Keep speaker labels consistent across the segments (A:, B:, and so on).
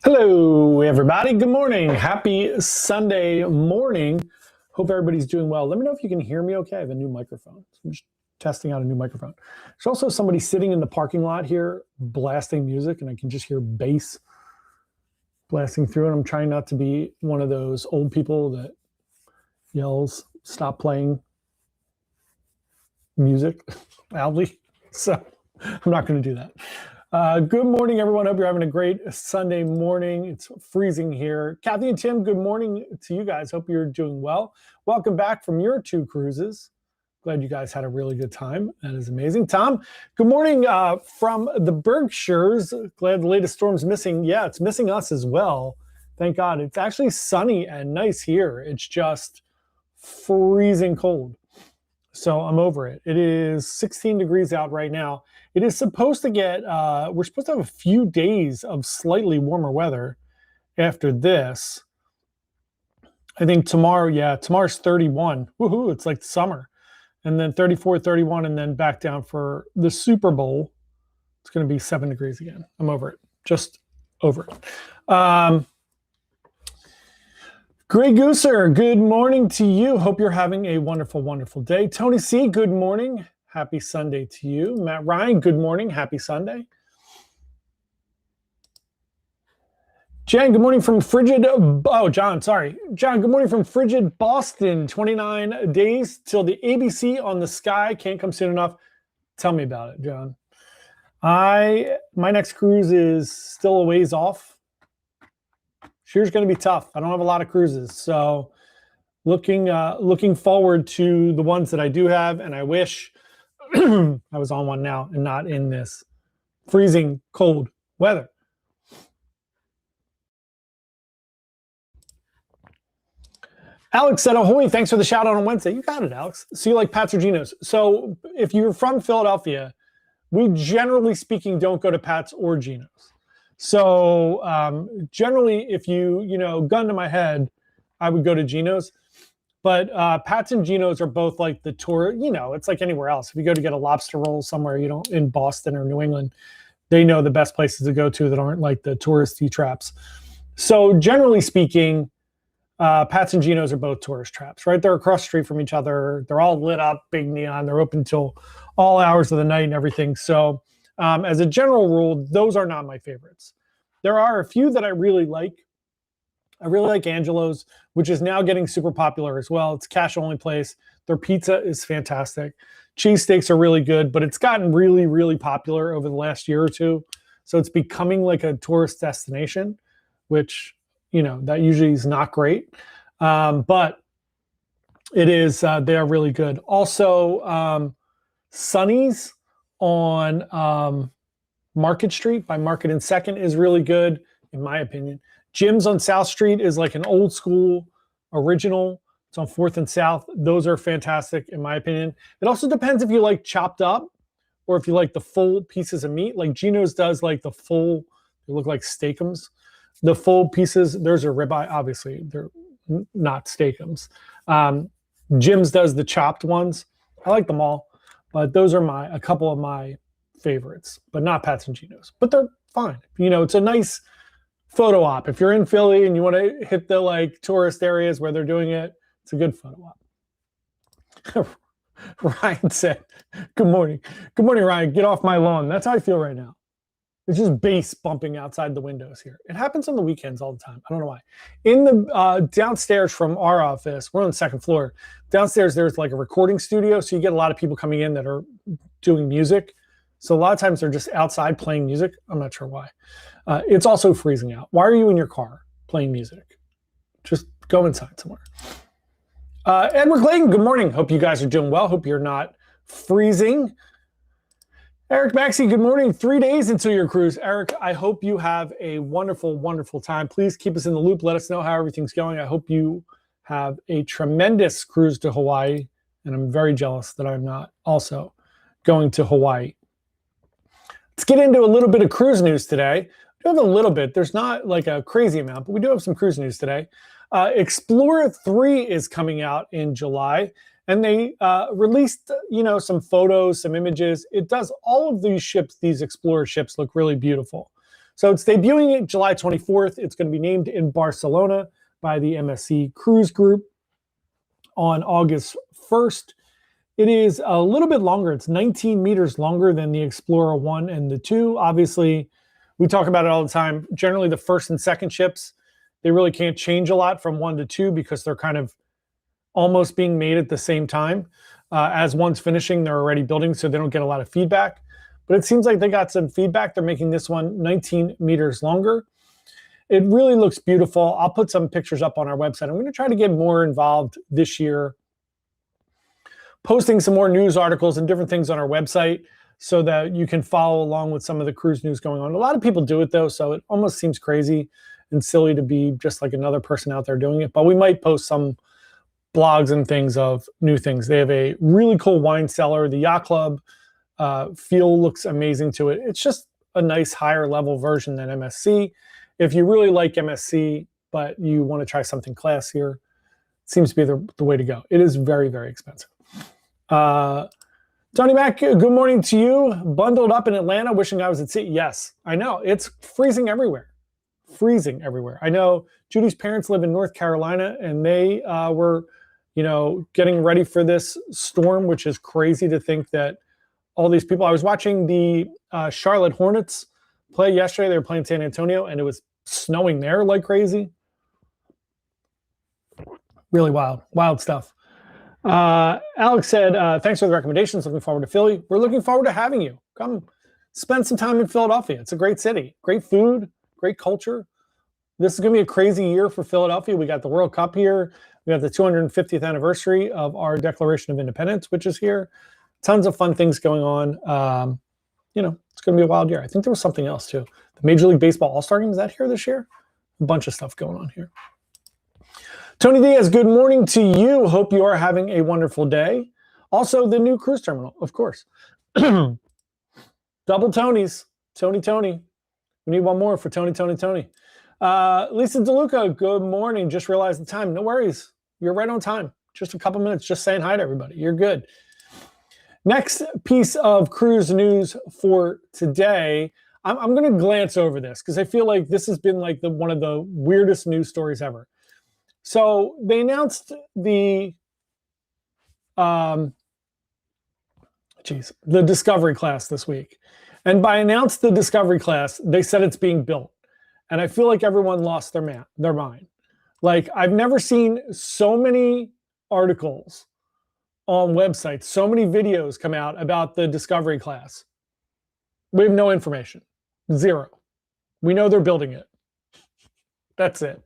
A: Hello, everybody. Good morning. Happy Sunday morning. Hope everybody's doing well. Let me know if you can hear me okay. I have a new microphone. So I'm just testing out a new microphone. There's also somebody sitting in the parking lot here blasting music, and I can just hear bass blasting through it. I'm trying not to be one of those old people that yells, "Stop playing music" loudly. So I'm not going to do that. Good morning, everyone. Hope you're having a great Sunday morning. It's freezing here. Kathy and Tim, good morning to you guys. Hope you're doing well. Welcome back from your two cruises. Glad you guys had a really good time. That is amazing. Tom, good morning from the Berkshires. Glad the latest storm's missing. Yeah, it's missing us as well. Thank God. It's actually sunny and nice here. It's just freezing cold. So I'm over it. It is 16 degrees out right now. It is supposed to get, we're supposed to have a few days of slightly warmer weather after this. I think tomorrow, tomorrow's 31. Woohoo, it's like summer. And then 34, 31, and then back down for the Super Bowl. It's going to be 7 degrees again. I'm over it. Just over it. Greg Gooser, good morning to you. Hope you're having a wonderful, wonderful day. Tony C, good morning. Happy Sunday to you. Matt Ryan, good morning. Happy Sunday. Jen, good morning from frigid, John, good morning from frigid Boston. 29 days till the ABC on the sky. Can't come soon enough. Tell me about it, John. My next cruise is still a ways off. Sure's going to be tough. I don't have a lot of cruises, so looking forward to the ones that I do have, and I wish I was on one now and not in this freezing cold weather. Alex said, ahoy, thanks for the shout out on Wednesday. You got it, Alex. So you like Pat's or Geno's. So if you're from Philadelphia, we generally speaking don't go to Pat's or Geno's. So generally, if gun to my head, I would go to Geno's. But Pat's and Geno's are both like the tour, it's like anywhere else. If you go to get a lobster roll somewhere, in Boston or New England, they know the best places to go to that aren't like the touristy traps. So generally speaking, Pat's and Geno's are both tourist traps, right? They're across the street from each other. They're all lit up, big neon. They're open till all hours of the night and everything. So as a general rule, those are not my favorites. There are a few that I really like. I really like Angelo's, which is now getting super popular as well. It's a cash-only place. Their pizza is fantastic. Cheesesteaks are really good, but it's gotten really, really popular over the last year or two. So it's becoming like a tourist destination, which, that usually is not great. But it is, they are really good. Also, Sonny's on Market Street by Market and Second is really good, in my opinion. Jim's on South Street is like an old school original. It's on 4th and South. Those are fantastic, in my opinion. It also depends if you like chopped up or if you like the full pieces of meat. Like Geno's does like the full, they look like steakums. The full pieces, there's a ribeye, obviously. They're not steakums. Jim's does the chopped ones. I like them all, but those are a couple of my favorites, but not Pat's and Geno's. But they're fine. It's a nice photo op. If you're in Philly and you want to hit the like tourist areas where they're doing it, it's a good photo op. Ryan said, good morning. Good morning, Ryan. Get off my lawn. That's how I feel right now. It's just bass bumping outside the windows here. It happens on the weekends all the time. I don't know why. In the downstairs from our office, we're on the second floor. Downstairs, there's like a recording studio. So you get a lot of people coming in that are doing music. So a lot of times they're just outside playing music. I'm not sure why. It's also freezing out. Why are you in your car playing music? Just go inside somewhere. Edward Clayton, good morning. Hope you guys are doing well. Hope you're not freezing. Eric Maxey, good morning. 3 days until your cruise. Eric, I hope you have a wonderful, wonderful time. Please keep us in the loop. Let us know how everything's going. I hope you have a tremendous cruise to Hawaii. And I'm very jealous that I'm not also going to Hawaii. Let's get into a little bit of cruise news today. We have a little bit. There's not like a crazy amount, but we do have some cruise news today. Explorer 3 is coming out in July. And they released, some photos, some images. It does all of these ships, these Explorer ships, look really beautiful. So it's debuting July 24th. It's going to be named in Barcelona by the MSC Cruise Group on August 1st. It is a little bit longer. It's 19 meters longer than the Explorer 1 and the 2. Obviously, we talk about it all the time. Generally, the first and second ships, they really can't change a lot from 1 to 2 because they're kind of almost being made at the same time. As one's finishing, they're already building, so they don't get a lot of feedback. But it seems like they got some feedback. They're making this one 19 meters longer. It really looks beautiful. I'll put some pictures up on our website. I'm going to try to get more involved this year, posting some more news articles and different things on our website so that you can follow along with some of the cruise news going on. A lot of people do it, though, so it almost seems crazy and silly to be just like another person out there doing it. But we might post some blogs and things of new things. They have a really cool wine cellar. The Yacht Club feel looks amazing to it. It's just a nice higher level version than MSC. If you really like MSC, but you want to try something classier, it seems to be the way to go. It is very, very expensive. Tony Mac, good morning to you. Bundled up in Atlanta, wishing I was at sea. Yes, I know. It's freezing everywhere. Freezing everywhere. I know Judy's parents live in North Carolina, and they were, getting ready for this storm, which is crazy to think that all these people. I was watching the Charlotte Hornets play yesterday. They were playing San Antonio, and it was snowing there like crazy. Really wild stuff. Alex said, thanks for the recommendations. Looking forward to Philly. We're looking forward to having you. Come spend some time in Philadelphia. It's a great city, great food, great culture. This is going to be a crazy year for Philadelphia. We got the World Cup here. We got the 250th anniversary of our Declaration of Independence, which is here. Tons of fun things going on. It's going to be a wild year. I think there was something else too. The Major League Baseball All-Star Game, is that here this year? A bunch of stuff going on here. Tony Diaz, good morning to you. Hope you are having a wonderful day. Also, the new cruise terminal, of course. Double Tonys. Tony. We need one more for Tony. Lisa DeLuca, good morning. Just realized the time. No worries. You're right on time. Just a couple minutes, just saying hi to everybody. You're good. Next piece of cruise news for today. I'm going to glance over this because I feel like this has been like one of the weirdest news stories ever. So they announced the Discovery class this week. And by announce the Discovery class, they said it's being built. And I feel like everyone lost their mind. Like, I've never seen so many articles on websites, so many videos come out about the Discovery class. We have no information. Zero. We know they're building it. That's it.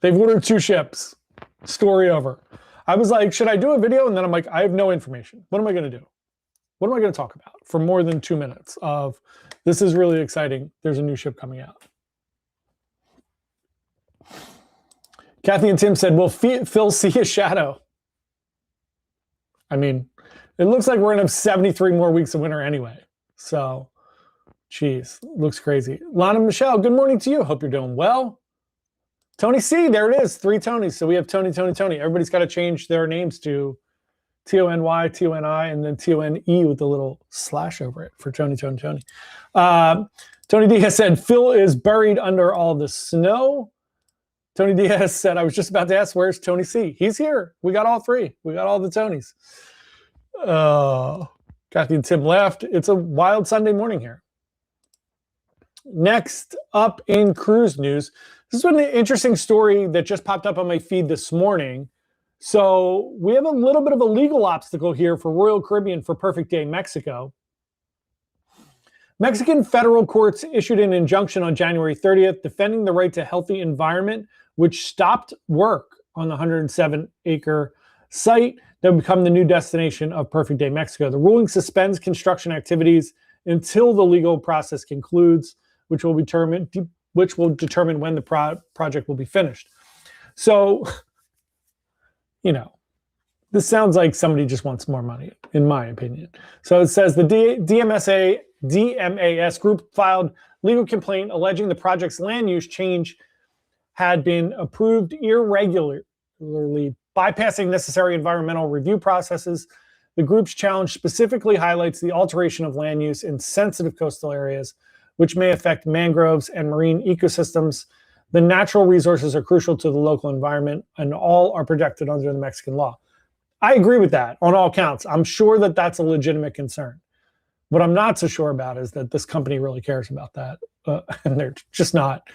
A: They've ordered 2 ships. Story over. I was like, should I do a video? And then I'm like, I have no information. What am I going to do? What am I going to talk about for more than 2 minutes of this is really exciting. There's a new ship coming out. Kathy and Tim said, will Phil see a shadow? I mean, it looks like we're going to have 73 more weeks of winter anyway. So, geez, looks crazy. Lana Michelle, good morning to you. Hope you're doing well. Tony C, there it is. 3 Tonys. So we have Tony. Everybody's got to change their names to Tony, Toni, and then Tone with a little slash over it for Tony. Tony Diaz said, Phil is buried under all the snow. Tony Diaz said, I was just about to ask, where's Tony C? He's here. We got all 3. We got all the Tonys. Kathy and Tim left. It's a wild Sunday morning here. Next up in cruise news, this is an interesting story that just popped up on my feed this morning. So we have a little bit of a legal obstacle here for Royal Caribbean for Perfect Day Mexico. Mexican federal courts issued an injunction on January 30th defending the right to healthy environment, which stopped work on the 107-acre site that would become the new destination of Perfect Day Mexico. The ruling suspends construction activities until the legal process concludes, which will determine when the project will be finished. So, this sounds like somebody just wants more money, in my opinion. So it says the DMAS group filed legal complaint alleging the project's land use change had been approved irregularly, bypassing necessary environmental review processes. The group's challenge specifically highlights the alteration of land use in sensitive coastal areas which may affect mangroves and marine ecosystems. The natural resources are crucial to the local environment, and all are protected under the Mexican law. I agree with that on all counts. I'm sure that that's a legitimate concern. What I'm not so sure about is that this company really cares about that, and they're just not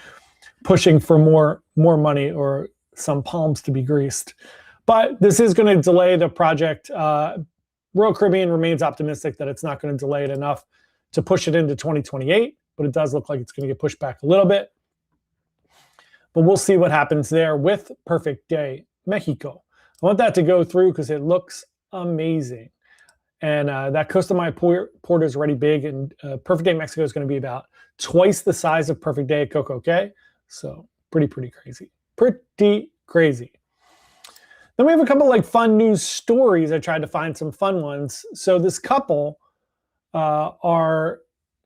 A: pushing for more money or some palms to be greased. But this is going to delay the project. Royal Caribbean remains optimistic that it's not going to delay it enough to push it into 2028, but it does look like it's going to get pushed back a little bit. But we'll see what happens there with Perfect Day Mexico. I want that to go through because it looks amazing. And that Costa Maya port is already big, and Perfect Day Mexico is going to be about twice the size of Perfect Day at Coco Cay. So pretty crazy. Pretty crazy. Then we have a couple like fun news stories. I tried to find some fun ones. So this couple are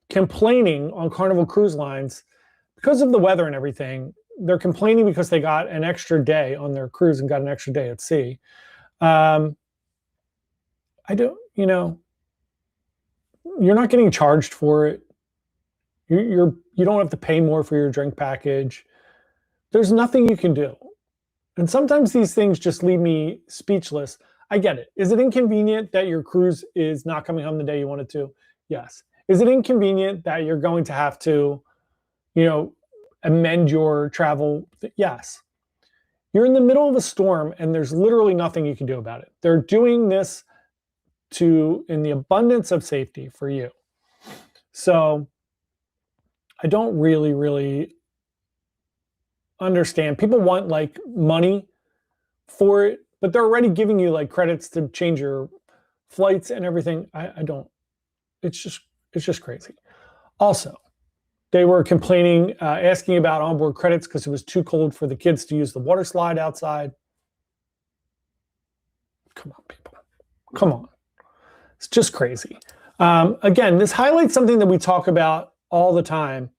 A: complaining on Carnival Cruise Lines because of the weather and everything. They're complaining because they got an extra day on their cruise and got an extra day at sea. You're not getting charged for it. You don't have to pay more for your drink package. There's nothing you can do. And sometimes these things just leave me speechless. I get it. Is it inconvenient that your cruise is not coming home the day you wanted to? Yes. Is it inconvenient that you're going to have to, amend your travel? Yes. You're in the middle of a storm and there's literally nothing you can do about it. They're doing this in the abundance of safety for you. So I don't really understand. People want like money for it, but they're already giving you like credits to change your flights and everything. I don't. It's just crazy. Also, they were complaining, asking about onboard credits because it was too cold for the kids to use the water slide outside. Come on, people. Come on. It's just crazy. Again, this highlights something that we talk about all the time.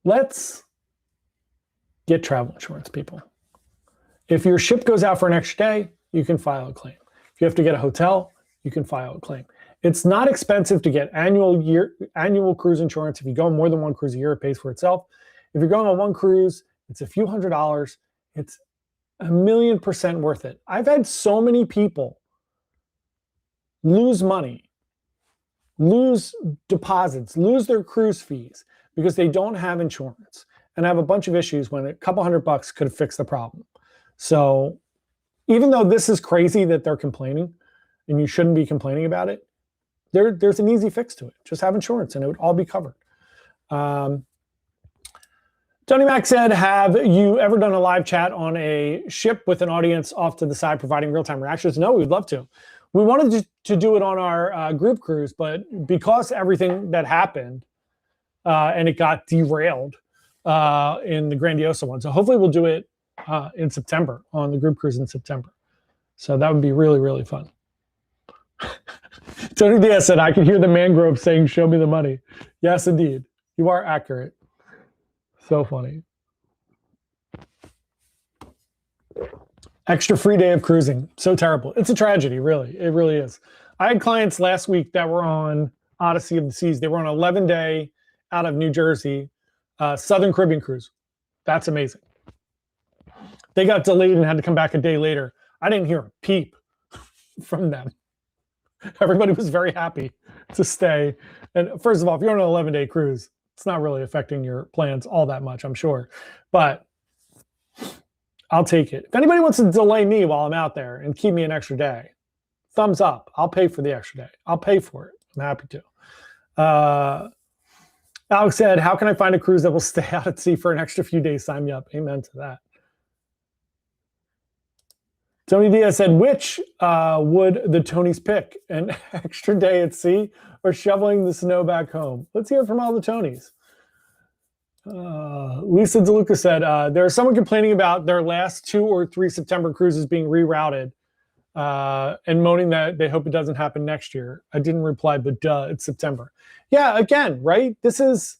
A: Let's get travel insurance, people. If your ship goes out for an extra day, you can file a claim. If you have to get a hotel, you can file a claim. It's not expensive to get annual cruise insurance. If you go on more than one cruise a year, it pays for itself. If you're going on one cruise, it's a few $100s. It's 1,000,000% worth it. I've had so many people lose money, lose deposits, lose their cruise fees because they don't have insurance and have a bunch of issues when a couple $100 could have fixed the problem. So even though this is crazy that they're complaining and you shouldn't be complaining about it, there's an easy fix to it. Just have insurance and it would all be covered. Tony Mack said, have you ever done a live chat on a ship with an audience off to the side providing real-time reactions? No, we'd love to. We wanted to do it on our group cruise, but because everything that happened and it got derailed in the Grandiosa one. So hopefully we'll do it in September, on the group cruise in September. So that would be really fun. Tony Diaz said, I can hear the mangrove saying, show me the money. Yes, indeed. You are accurate. So funny. Extra free day of cruising. So terrible. It's a tragedy, really. It really is. I had clients last week that were on Odyssey of the Seas. They were on an 11-day out of New Jersey, Southern Caribbean cruise. That's amazing. They got delayed and had to come back a day later. I didn't hear a peep from them. Everybody was very happy to stay. And first of all, if you're on an 11-day cruise, it's not really affecting your plans all that much, I'm sure. But I'll take it. If anybody wants to delay me while I'm out there and keep me an extra day, thumbs up. I'll pay for the extra day. I'll pay for it. I'm happy to. Alex said, how can I find a cruise that will stay out at sea for an extra few days? Sign me up. Amen to that. Tony Diaz said, which would the Tonys pick? An extra day at sea or shoveling the snow back home? Let's hear from all the Tonys. Lisa DeLuca said, there's someone complaining about their last 2 or 3 September cruises being rerouted and moaning that they hope it doesn't happen next year. I didn't reply, but duh, it's September. Yeah, again, right? This is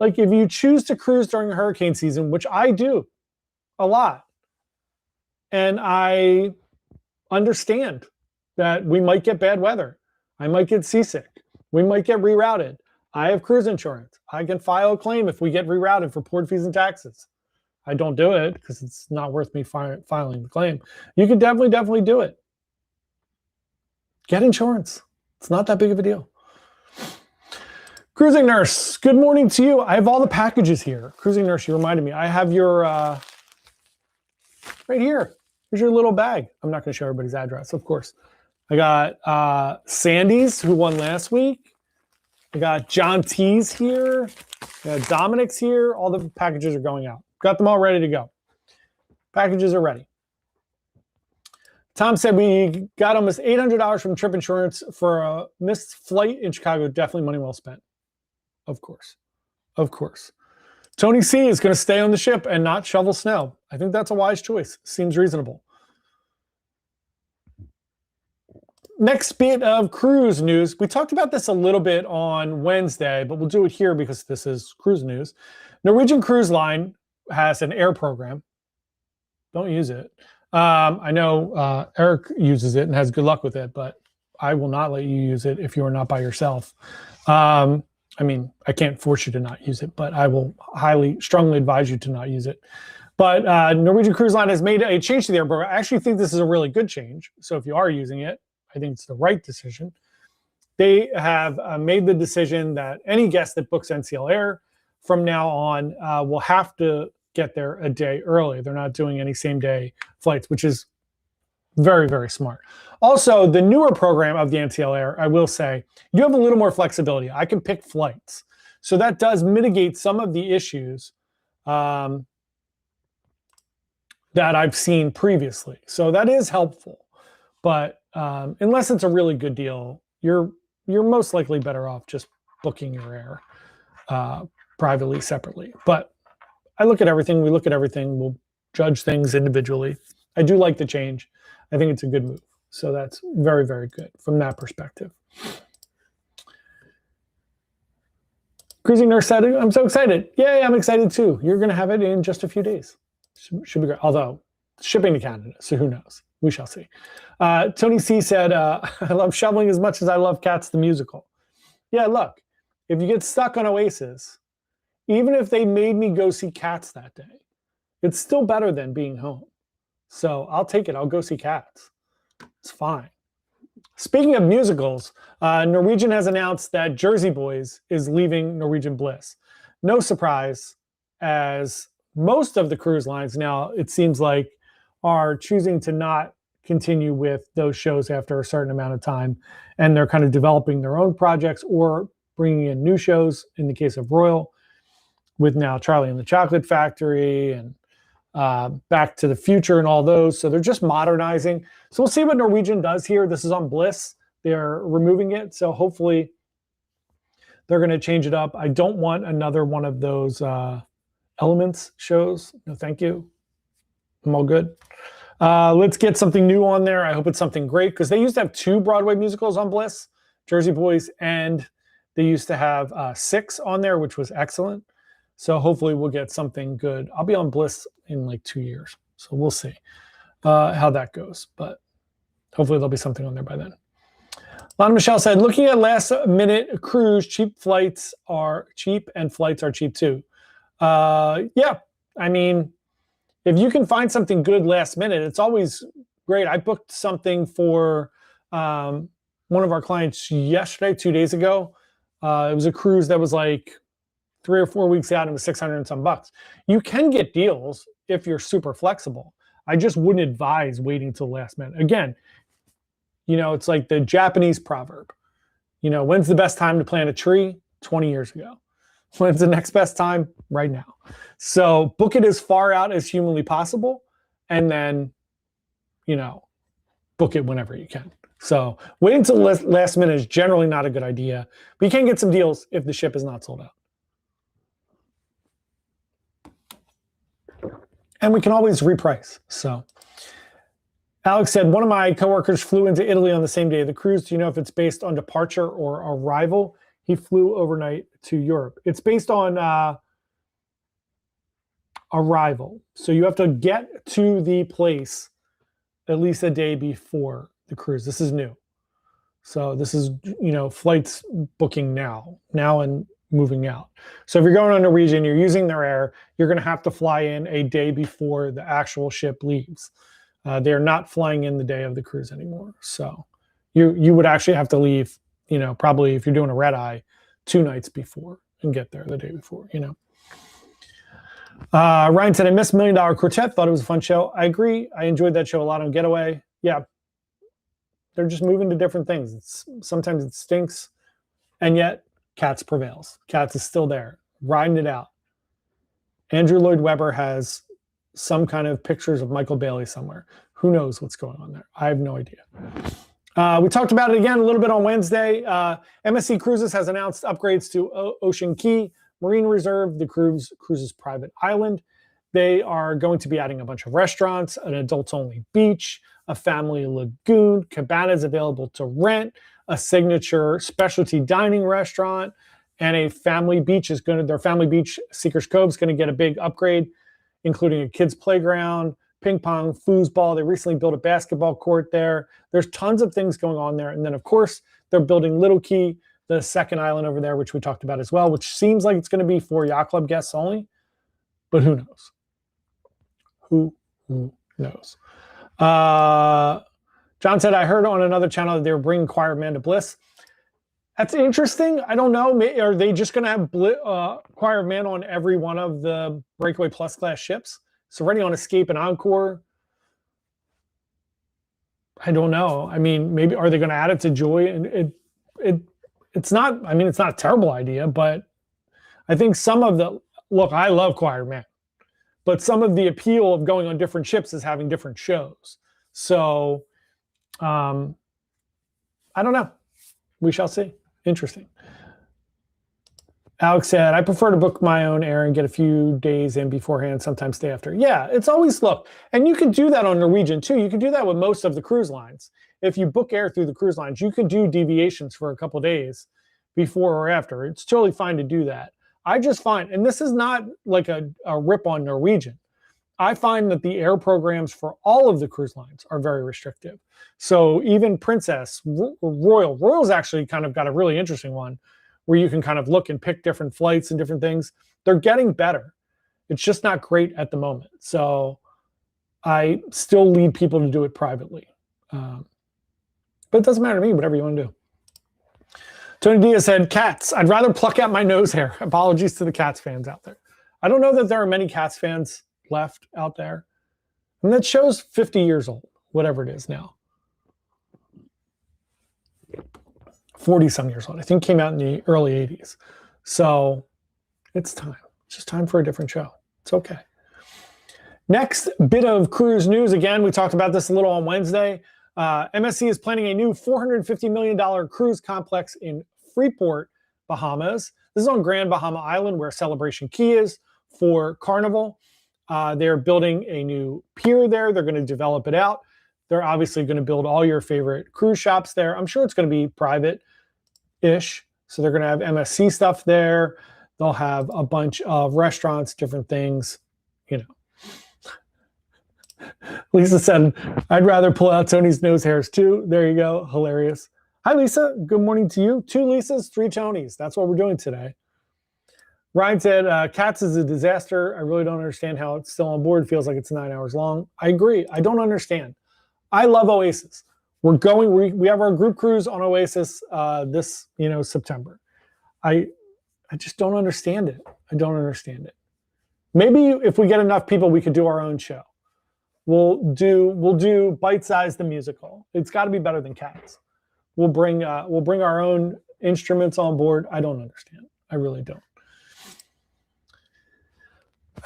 A: like if you choose to cruise during hurricane season, which I do a lot, and I understand that we might get bad weather. I might get seasick. We might get rerouted. I have cruise insurance. I can file a claim if we get rerouted for port fees and taxes. I don't do it because it's not worth me filing the claim. You can definitely do it. Get insurance. It's not that big of a deal. Cruising Nurse, good morning to you. I have all the packages here. Cruising Nurse, you reminded me. I have your, right here. Here's your little bag. I'm not going to show everybody's address, of course. I got Sandy's, who won last week. I got John T's here. I got Dominic's here. All the packages are going out. Got them all ready to go. Packages are ready. Tom said we got almost $800 from trip insurance for a missed flight in Chicago. Definitely money well spent. Of course. Of course. Tony C is going to stay on the ship and not shovel snow. I think that's a wise choice. Seems reasonable. Next bit of cruise news. We talked about this a little bit on Wednesday, but we'll do it here because this is cruise news. Norwegian Cruise Line has an air program. Don't use it. I know Eric uses it and has good luck with it, but I will not let you use it if you are not by yourself. I mean, I can't force you to not use it, but I will strongly advise you to not use it. But Norwegian Cruise Line has made a change to the air program. I actually think this is a really good change. So if you are using it, I think it's the right decision. They have made the decision that any guest that books NCL Air from now on will have to get there a day early. They're not doing any same-day flights, which is very, very smart. Also, the newer program of the NCL Air, I will say, you have a little more flexibility. I can pick flights. So that does mitigate some of the issues that I've seen previously. So that is helpful. But unless it's a really good deal, you're most likely better off just booking your air privately, separately. But I look at everything. We look at everything. We'll judge things individually. I do like the change. I think it's a good move. So that's very, very good from that perspective. Cruising Nurse said, I'm so excited. Yay, I'm excited too. You're going to have it in just a few days. Should be great. Although shipping to Canada, so who knows? We shall see. Tony C said, I love shoveling as much as I love Cats the musical. Yeah, look, if you get stuck on Oasis, even if they made me go see Cats that day, it's still better than being home. So I'll take it. I'll go see Cats. It's fine. Speaking of musicals, Norwegian has announced that Jersey Boys is leaving Norwegian Bliss. No surprise, as most of the cruise lines now, it seems like, are choosing to not continue with those shows after a certain amount of time. And they're kind of developing their own projects or bringing in new shows, in the case of Royal, with now Charlie and the Chocolate Factory and Back to the Future and all those. So they're just modernizing. So we'll see what Norwegian does here. This is on Bliss. They're removing it. So hopefully they're going to change it up. I don't want another one of those Elements shows. No, thank you. I'm all good. Let's get something new on there. I hope it's something great, because they used to have 2 Broadway musicals on Bliss, Jersey Boys, and they used to have 6 on there, which was excellent. So hopefully we'll get something good. I'll be on Bliss in like 2 years. So we'll see how that goes. But hopefully there'll be something on there by then. Lana Michelle said, looking at last minute cruise, cheap flights are cheap and flights are cheap too. Yeah, I mean, if you can find something good last minute, it's always great. I booked something for one of our clients yesterday, 2 days ago. It was a cruise that was like 3 or 4 weeks out, and it was 600 and some bucks. You can get deals if you're super flexible. I just wouldn't advise waiting till the last minute. Again, you know, it's like the Japanese proverb. You know, when's the best time to plant a tree? 20 years ago. When's the next best time? Right now. So book it as far out as humanly possible, and then, you know, book it whenever you can. So waiting until the last minute is generally not a good idea, but you can get some deals if the ship is not sold out. And we can always reprice. So Alex said, one of my coworkers flew into Italy on the same day of the cruise. Do you know if it's based on departure or arrival? He flew overnight to Europe. It's based on arrival. So you have to get to the place at least a day before the cruise. This is new. So this is, flights booking now and moving out. So if you're going on Norwegian, you're using their air, you're going to have to fly in a day before the actual ship leaves. They're not flying in the day of the cruise anymore. So you would actually have to leave, probably if you're doing a red eye, 2 nights before and get there the day before, Ryan said, I missed $1 Million Quartet. Thought it was a fun show. I agree. I enjoyed that show a lot on Getaway. Yeah. They're just moving to different things. Sometimes it stinks. And yet Cats prevails. Cats is still there, riding it out. Andrew Lloyd Webber has some kind of pictures of Michael Bailey somewhere. Who knows what's going on there? I have no idea. We talked about it again a little bit on Wednesday. MSC Cruises has announced upgrades to Ocean Key Marine Reserve, the cruise's private island. They are going to be adding a bunch of restaurants, an adults-only beach, a family lagoon, cabanas available to rent, a signature specialty dining restaurant, and a family beach their family beach, Seekers Cove, is going to get a big upgrade, including a kids' playground, ping pong, foosball. They recently built a basketball court there. There's tons of things going on there. And then, of course, they're building Little Key, the second island over there, which we talked about as well, which seems like it's going to be for Yacht Club guests only. But who knows? Who knows? John said, I heard on another channel that they were bringing Choir of Man to Bliss. That's interesting. I don't know. Are they just going to have Choir of Man on every one of the Breakaway Plus class ships? It's already on Escape and Encore. I don't know. I mean, maybe are they going to add it to Joy? And it's not. I mean, it's not a terrible idea, but I think some of the I love Choir of Man, but some of the appeal of going on different ships is having different shows. So, I don't know. We shall see. Interesting. Alex said, I prefer to book my own air and get a few days in beforehand, sometimes stay after. Yeah, it's always, and you can do that on Norwegian too. You can do that with most of the cruise lines. If you book air through the cruise lines, you could do deviations for a couple days before or after. It's totally fine to do that. I just find, and this is not like a rip on Norwegian, I find that the air programs for all of the cruise lines are very restrictive. So even Princess, Royal's actually kind of got a really interesting one where you can kind of look and pick different flights and different things. They're getting better. It's just not great at the moment. So I still lead people to do it privately. But it doesn't matter to me, whatever you want to do. Tony Diaz said, Cats, I'd rather pluck out my nose hair. Apologies to the Cats fans out there. I don't know that there are many Cats fans left out there. And that show's 50 years old, whatever it is now. 40-some years old. I think came out in the early 80s. So it's time. It's just time for a different show. It's okay. Next bit of cruise news. Again, we talked about this a little on Wednesday. MSC is planning a new $450 million cruise complex in Freeport, Bahamas. This is on Grand Bahama Island, where Celebration Key is for Carnival. They're building a new pier there. They're going to develop it out. They're obviously going to build all your favorite cruise shops there. I'm sure it's going to be private-ish. So they're going to have MSC stuff there. They'll have a bunch of restaurants, different things, Lisa said, I'd rather pull out Tony's nose hairs too. There you go. Hilarious. Hi, Lisa. Good morning to you. 2 Lisas, 3 Tonys. That's what we're doing today. Ryan said, Cats is a disaster. I really don't understand how it's still on board. It feels like it's 9 hours long. I agree. I don't understand. I love Oasis. We're going, we have our group cruise on Oasis this, September. I just don't understand it. I don't understand it. Maybe if we get enough people, we could do our own show. We'll do Bite Size the musical. It's got to be better than Cats. We'll bring our own instruments on board. I don't understand. I really don't.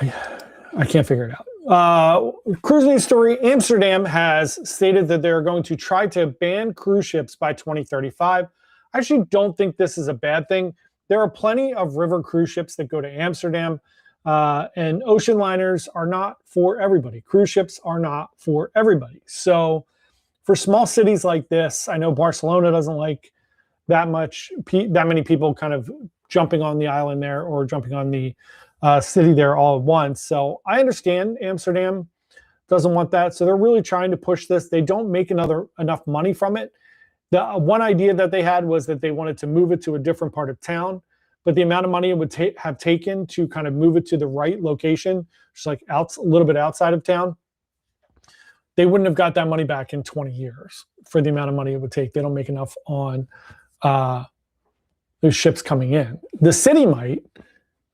A: I can't figure it out. Cruise news story: Amsterdam has stated that they're going to try to ban cruise ships by 2035. I actually don't think this is a bad thing. There are plenty of river cruise ships that go to Amsterdam. And ocean liners are not for everybody. Cruise ships are not for everybody. So for small cities like this, I know Barcelona doesn't like that many people kind of jumping on the island there or jumping on the city there all at once. So I understand Amsterdam doesn't want that. So they're really trying to push this. They don't make enough money from it. The one idea that they had was that they wanted to move it to a different part of town, but the amount of money it would have taken to kind of move it to the right location, just like a little bit outside of town, they wouldn't have got that money back in 20 years for the amount of money it would take. They don't make enough on those ships coming in. The city might,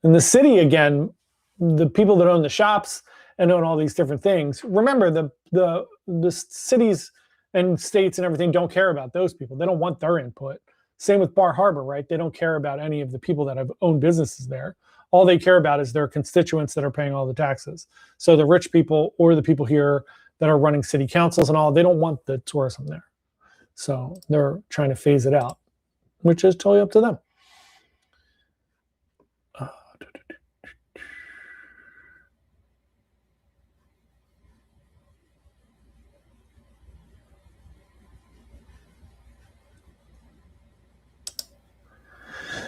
A: and the city, again, the people that own the shops and own all these different things. Remember, the cities and states and everything don't care about those people. They don't want their input. Same with Bar Harbor, right? They don't care about any of the people that have owned businesses there. All they care about is their constituents that are paying all the taxes. So the rich people or the people here that are running city councils and all, they don't want the tourism there. So they're trying to phase it out, which is totally up to them.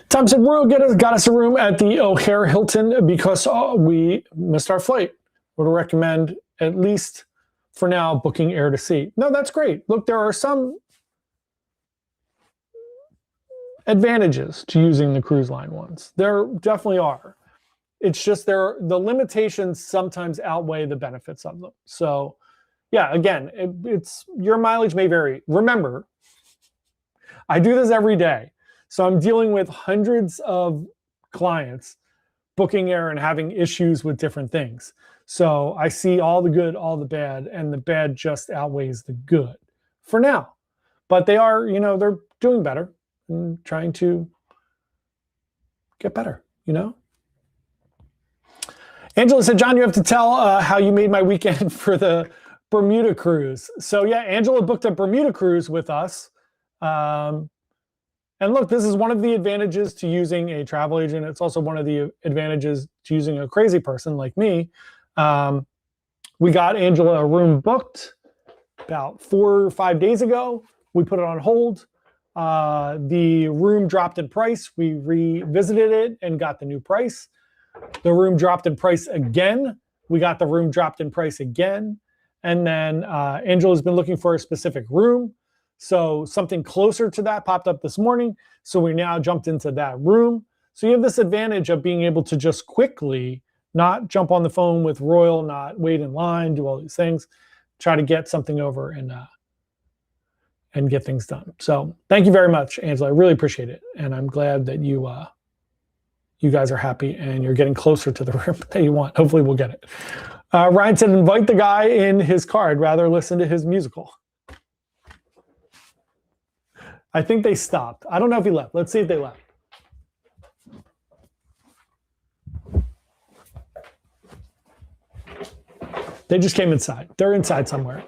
A: Tom said, Royal got us a room at the O'Hare Hilton because we missed our flight. Would recommend, at least for now, booking air to sea. No, that's great. Look, there are some advantages to using the cruise line ones. There definitely are. It's just the limitations sometimes outweigh the benefits of them. So, yeah, again, it's your mileage may vary. Remember, I do this every day. So I'm dealing with hundreds of clients booking air and having issues with different things. So I see all the good, all the bad, and the bad just outweighs the good for now. But they are, they're doing better and trying to get better, Angela said, John, you have to tell how you made my weekend for the Bermuda cruise. So yeah, Angela booked a Bermuda cruise with us. And look, this is one of the advantages to using a travel agent. It's also one of the advantages to using a crazy person like me. We got Angela a room booked about 4 or 5 days ago. We put it on hold. The room dropped in price. We revisited it and got the new price. The room dropped in price again. We got the room dropped in price again. And then Angela's been looking for a specific room. So something closer to that popped up this morning. So we now jumped into that room. So you have this advantage of being able to just quickly not jump on the phone with Royal, not wait in line, do all these things, try to get something over and get things done. So thank you very much, Angela. I really appreciate it. And I'm glad that you guys are happy and you're getting closer to the room that you want. Hopefully we'll get it. Ryan said, invite the guy in his car. I'd rather listen to his musical. I think they stopped. I don't know if he left. Let's see if they left. They just came inside. They're inside somewhere.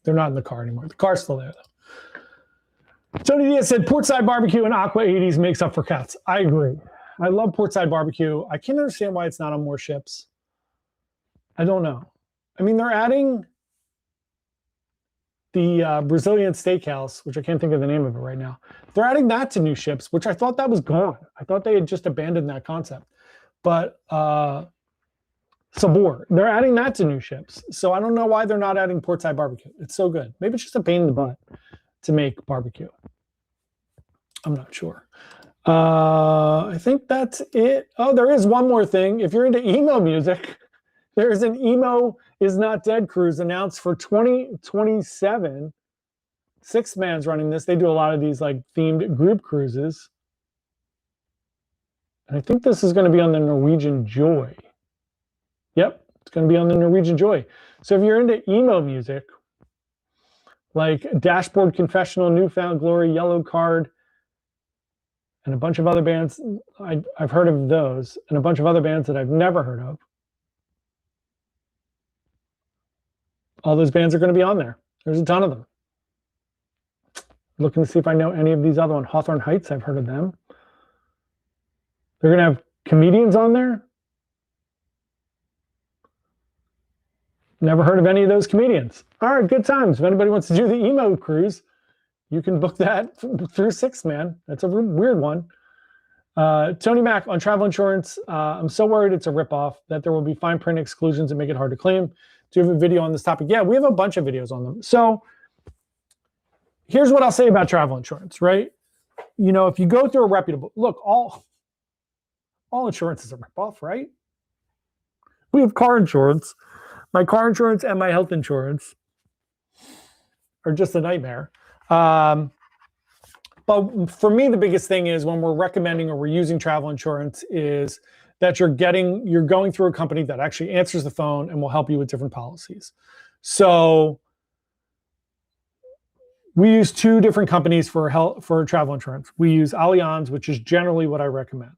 A: They're not in the car anymore. The car's still there, though. Tony Diaz said, Portside Barbecue and Aqua 80s makes up for cats. I agree. I love Portside Barbecue. I can't understand why it's not on more ships. I don't know. I mean, they're adding the Brazilian steakhouse, which I can't think of the name of it right now. They're adding that to new ships, which I thought that was gone. I thought they had just abandoned that concept. But Sabor, they're adding that to new ships. So I don't know why they're not adding Portside Barbecue. It's so good. Maybe it's just a pain in the butt to make barbecue. I'm not sure. I think that's it. Oh, there is one more thing. If you're into emo music, there's an Emo Is Not Dead cruise announced for 2027. Six Man's running this. They do a lot of these like themed group cruises. And I think this is going to be on the Norwegian Joy. Yep, it's going to be on the Norwegian Joy. So if you're into emo music, like Dashboard Confessional, Newfound Glory, Yellow Card, and a bunch of other bands, I've heard of those, and a bunch of other bands that I've never heard of. All those bands are going to be on there. There's a ton of them. Looking to see if I know any of these other ones. Hawthorne Heights, I've heard of them. They're going to have comedians on there. Never heard of any of those comedians. All right, good times. If anybody wants to do the emo cruise, you can book that through Six Man. That's a weird one. Tony Mack on travel insurance. I'm so worried it's a ripoff that there will be fine print exclusions that make it hard to claim. Do you have a video on this topic? Yeah, we have a bunch of videos on them. So here's what I'll say about travel insurance, right? You know, if you go through a reputable, look, all insurance is a ripoff, right? We have car insurance. My car insurance and my health insurance are just a nightmare. But for me, the biggest thing is when we're recommending or we're using travel insurance is that you're going through a company that actually answers the phone and will help you with different policies. So we use two different companies for travel insurance. We use Allianz, which is generally what I recommend.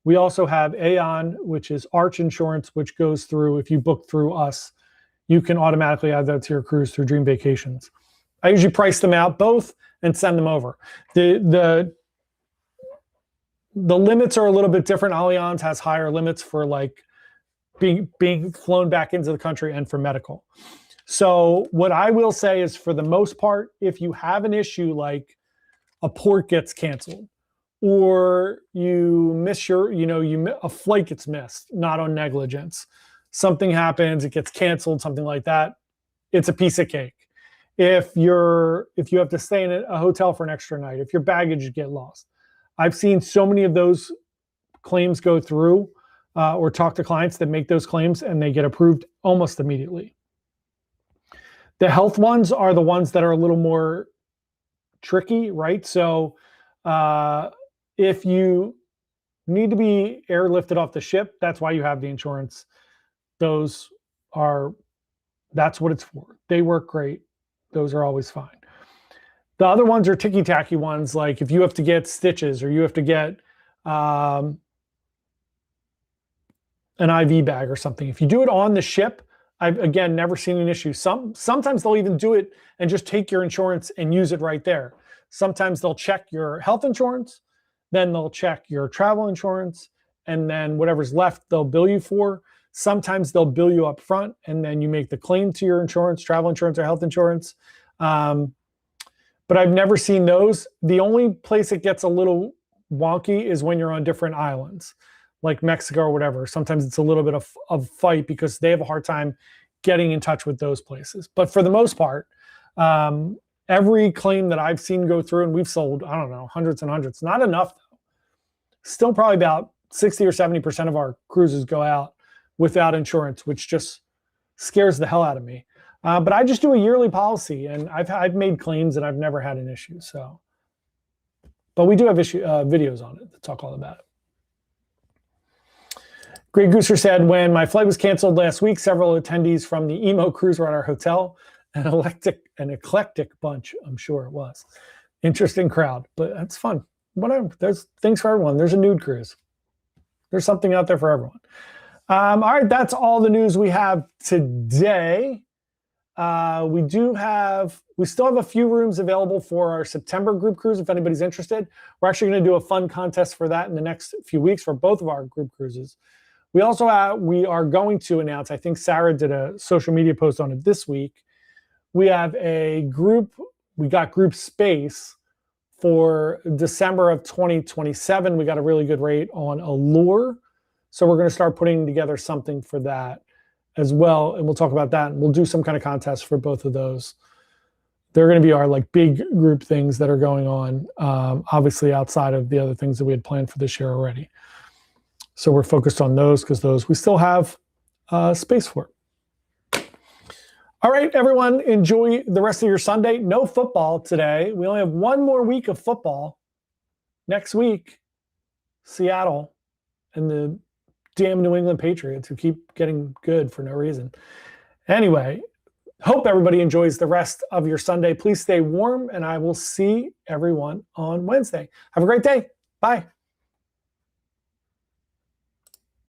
A: We also have Aon, which is Arch Insurance, which goes through, if you book through us, you can automatically add that to your cruise through Dream Vacations. I usually price them out both and send them over. The limits are a little bit different. Allianz has higher limits for like being flown back into the country and for medical. So what I will say is, for the most part, if you have an issue like a port gets canceled, or you miss a flight gets missed, not on negligence, something happens, it gets canceled, something like that, it's a piece of cake. If you have to stay in a hotel for an extra night, if your baggage get lost, I've seen so many of those claims go through, or talk to clients that make those claims and they get approved almost immediately. The health ones are the ones that are a little more tricky, right? So if you need to be airlifted off the ship, that's why you have the insurance. That's what it's for. They work great. Those are always fine. The other ones are ticky-tacky ones, like if you have to get stitches or you have to get an IV bag or something. If you do it on the ship, I've, again, never seen an issue. Sometimes they'll even do it and just take your insurance and use it right there. Sometimes they'll check your health insurance, then they'll check your travel insurance, and then whatever's left, they'll bill you for. Sometimes they'll bill you up front, and then you make the claim to your insurance, travel insurance or health insurance. But I've never seen those. The only place it gets a little wonky is when you're on different islands, like Mexico or whatever. Sometimes it's a little bit of fight because they have a hard time getting in touch with those places. But for the most part, every claim that I've seen go through, and we've sold, I don't know, hundreds and hundreds, not enough though. Still probably about 60 or 70% of our cruises go out without insurance, which just scares the hell out of me. But I just do a yearly policy, and I've made claims and I've never had an issue. So, but we do have videos on it that talk all about it. Greg Gooser said, when my flight was canceled last week, several attendees from the emo cruise were at our hotel. An eclectic bunch, I'm sure it was. Interesting crowd, but that's fun. Whatever. There's things for everyone. There's a nude cruise. There's something out there for everyone. All right, that's all the news we have today. We still have a few rooms available for our September group cruise if anybody's interested. We're actually going to do a fun contest for that in the next few weeks for both of our group cruises. We also we are going to announce, I think Sarah did a social media post on it this week. We have we got group space for December of 2027. We got a really good rate on Allure. So we're going to start putting together something for that as well. And we'll talk about that. And we'll do some kind of contest for both of those. They're going to be our like big group things that are going on, obviously outside of the other things that we had planned for this year already. So we're focused on those because those we still have space for. All right, everyone, enjoy the rest of your Sunday. No football today. We only have one more week of football. Next week, Seattle and the damn New England Patriots, who keep getting good for no reason. Anyway, hope everybody enjoys the rest of your Sunday. Please stay warm, and I will see everyone on Wednesday. Have a great day. Bye.